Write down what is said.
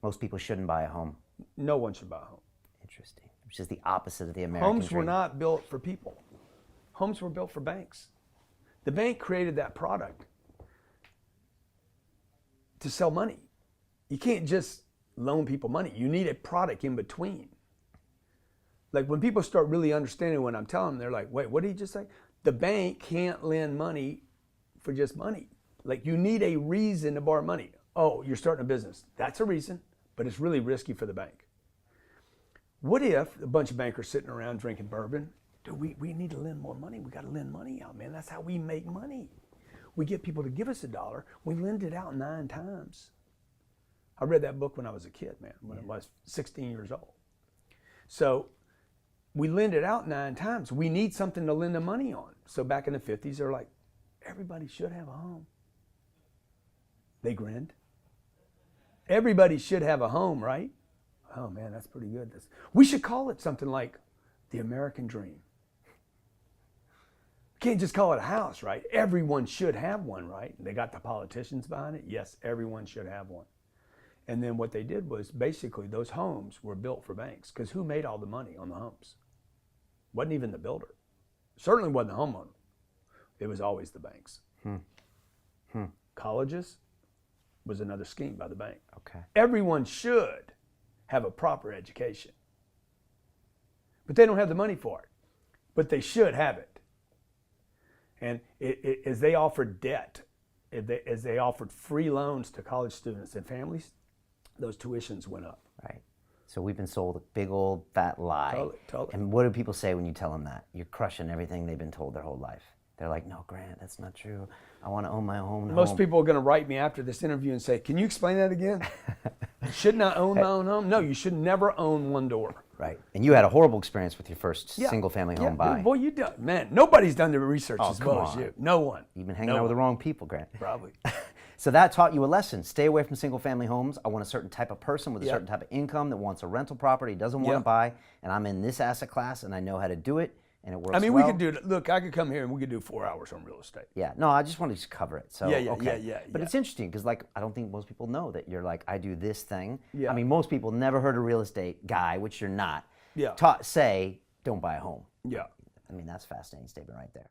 Most people shouldn't buy a home. No one should buy a home. Interesting. Which is the opposite of the American Homes dream. were not built for people. Homes were built for banks. The bank created that product to sell money. You can't just loan people money. You need a product in between. Like when people start really understanding what I'm telling them, they're like, wait, what did he just say? The bank can't lend money for just money. Like you need a reason to borrow money. Oh, you're starting a business. That's a reason, but it's really risky for the bank. What if a bunch of bankers sitting around drinking bourbon? Dude, we need to lend more money. We got to lend money out, man. That's how we make money. We get people to give us $1. We lend it out 9 times. I read that book when I was a kid, man, when I was 16 years old. So we lend it out 9 times. We need something to lend the money on. So back in the 50s, they're like, everybody should have a home. They grinned. Everybody should have a home, right? Oh man, that's pretty good. We should call it something like the American dream. Can't just call it a house, right? Everyone should have one, right? They got the politicians behind it. Yes, everyone should have one. And then what they did was basically those homes were built for banks because who made all the money on the homes? Wasn't even the builder. Certainly wasn't the homeowner. It was always the banks. Colleges was another scheme by the bank. Okay. Everyone should have a proper education. But they don't have the money for it. But they should have it. And as they offered debt, as they offered free loans to college students and families, those tuitions went up. Right. So we've been sold a big old fat lie. Totally. And what do people say when you tell them that? You're crushing everything they've been told their whole life. They're like, no, Grant, that's not true. I want to own my own Most home. people are going to write me after this interview and say, can you explain that again? Shouldn't I own my own home? No, you should never own one door. Right. And you had a horrible experience with your first single-family home buy. Dude, boy, you done, man, nobody's done the research as come well as on. you. No one. You've been hanging out with the wrong people, Grant. Probably. So that taught you a lesson. Stay away from single-family homes. I want a certain type of person with a certain type of income that wants a rental property, doesn't want to buy, and I'm in this asset class, and I know how to do it, and it works well. we could do, look, I could come here and we could do 4 hours on real estate. Yeah, no, I just wanted to cover it. So, Yeah. But it's interesting because, like, I don't think most people know that you're like, I do this thing. Yeah. I mean, most people never heard a real estate guy, which you're not, Yeah. say, don't buy a home. Yeah. I mean, that's a fascinating statement right there.